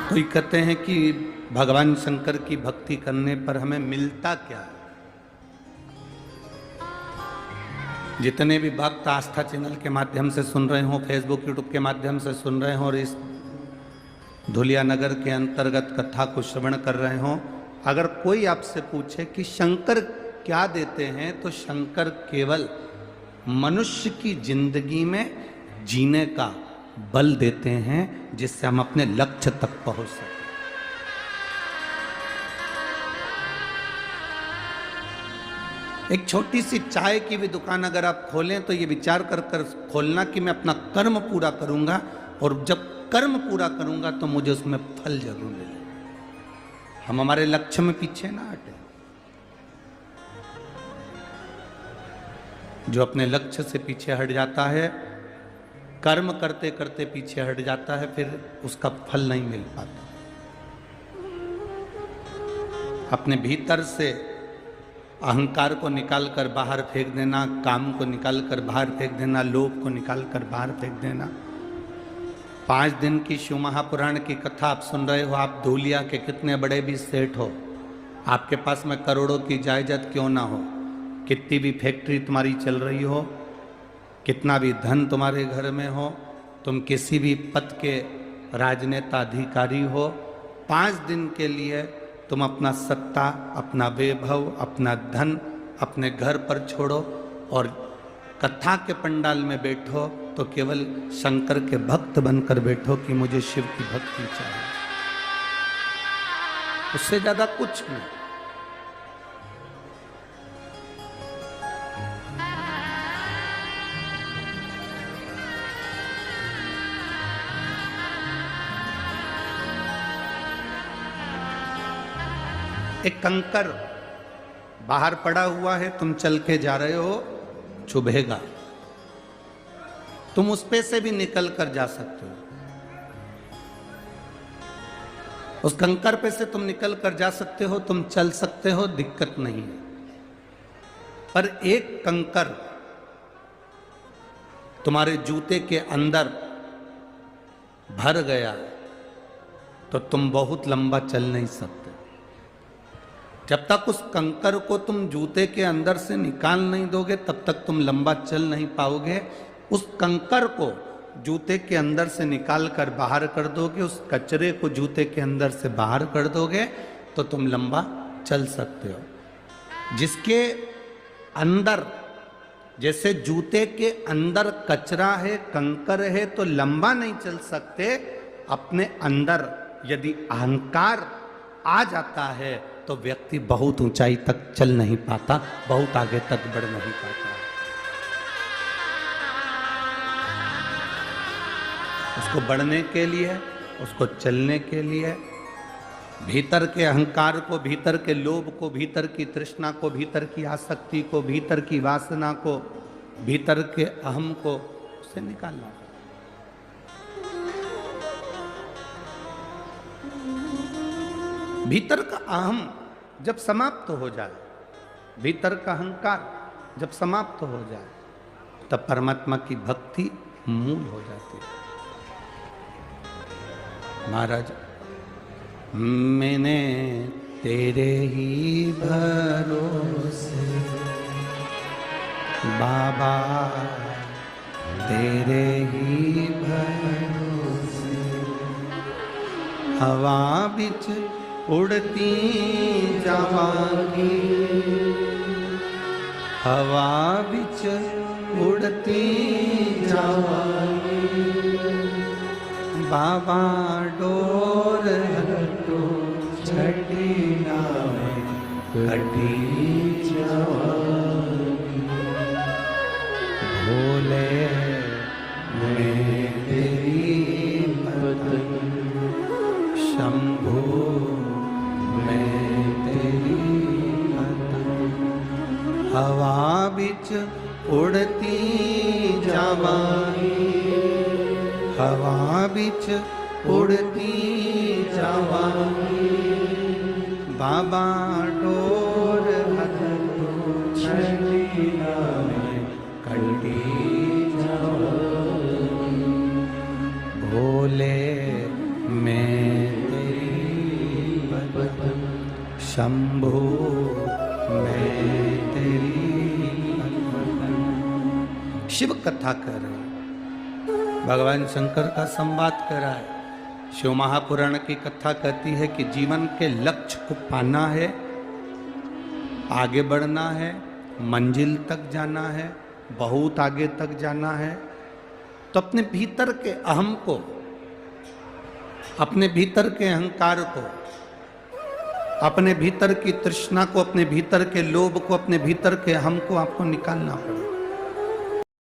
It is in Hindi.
कोई कहते हैं कि भगवान शंकर की भक्ति करने पर हमें मिलता क्या है। जितने भी भक्त आस्था चैनल के माध्यम से सुन रहे हो, फेसबुक यूट्यूब के माध्यम से सुन रहे हो और इस धुलिया नगर के अंतर्गत कथा को श्रवण कर रहे हो, अगर कोई आपसे पूछे कि शंकर क्या देते हैं, तो शंकर केवल मनुष्य की जिंदगी में जीने का बल देते हैं, जिससे हम अपने लक्ष्य तक पहुंच सकें। एक छोटी सी चाय की भी दुकान अगर आप खोलें तो ये विचार कर कर खोलना कि मैं अपना कर्म पूरा करूंगा, और जब कर्म पूरा करूंगा तो मुझे उसमें फल जरूर मिलेगा। हम हमारे लक्ष्य में पीछे ना हटे। जो अपने लक्ष्य से पीछे हट जाता है, कर्म करते करते पीछे हट जाता है, फिर उसका फल नहीं मिल पाता। अपने भीतर से अहंकार को निकाल कर बाहर फेंक देना, काम को निकाल कर बाहर फेंक देना, लोभ को निकाल कर बाहर फेंक देना। 5 दिन की शिव महापुराण की कथा आप सुन रहे हो। आप धूलिया के कितने बड़े भी सेठ हो, आपके पास में करोड़ों की जायदाद क्यों ना हो, कितनी भी फैक्ट्री तुम्हारी चल रही हो, कितना भी धन तुम्हारे घर में हो, तुम किसी भी पद के राजनेता अधिकारी हो, 5 दिन के लिए तुम अपना सत्ता, अपना वैभव, अपना धन अपने घर पर छोड़ो और कथा के पंडाल में बैठो, तो केवल शंकर के भक्त बनकर बैठो कि मुझे शिव की भक्ति चाहिए। उससे ज्यादा कुछ नहीं। एक कंकर बाहर पड़ा हुआ है, तुम चल के जा रहे हो, चुभेगा, तुम उस पे से भी निकल कर जा सकते हो। उस कंकर पे से तुम निकल कर जा सकते हो, तुम चल सकते हो, दिक्कत नहीं है। पर एक कंकर तुम्हारे जूते के अंदर भर गया तो तुम बहुत लंबा चल नहीं सकते। जब तक उस कंकर को तुम जूते के अंदर से निकाल नहीं दोगे, तब तक तुम लंबा चल नहीं पाओगे। उस कंकर को जूते के अंदर से निकाल कर बाहर कर दोगे, उस कचरे को जूते के अंदर से बाहर कर दोगे, तो तुम लंबा चल सकते हो। जिसके अंदर, जैसे जूते के अंदर कचरा है, कंकर है, तो लंबा नहीं चल सकते। अपने अंदर यदि अहंकार आ जाता है तो व्यक्ति बहुत ऊंचाई तक चल नहीं पाता, बहुत आगे तक बढ़ नहीं पाता। उसको बढ़ने के लिए, उसको चलने के लिए भीतर के अहंकार को, भीतर के लोभ को, भीतर की तृष्णा को, भीतर की आसक्ति को, भीतर की वासना को, भीतर के अहम को उसे निकालना। भीतर का अहम जब समाप्त हो जाए, भीतर का अहंकार जब समाप्त हो जाए, तब परमात्मा की भक्ति मूल हो जाती है। महाराज, मैंने तेरे ही भरोसे बाबा, तेरे ही भरोसे हवा बिच उड़ती जावांगी, हवा बिच उड़ती जावांगी, बाबा डोर हटो छठी नावे कटी जावांगी, भोले मैं तेरी पत्नी, शंभू हवा बिच उड़ती जावांगी, हवा बिच उड़ती जावांगी, बाबा डोर हटो छठी नावे कटी जावांगी, भोले मैं शंभो मैं तेरी शिव कथा कर रहे हैं, भगवान शंकर का संवाद कर रहा है। शिव महापुराण की कथा कहती है कि जीवन के लक्ष्य को पाना है, आगे बढ़ना है, मंजिल तक जाना है, बहुत आगे तक जाना है, तो अपने भीतर के अहम को, अपने भीतर के अहंकार को, अपने भीतर की तृष्णा को, अपने भीतर के लोभ को, अपने भीतर के अहम को आपको निकालना पड़ेगा।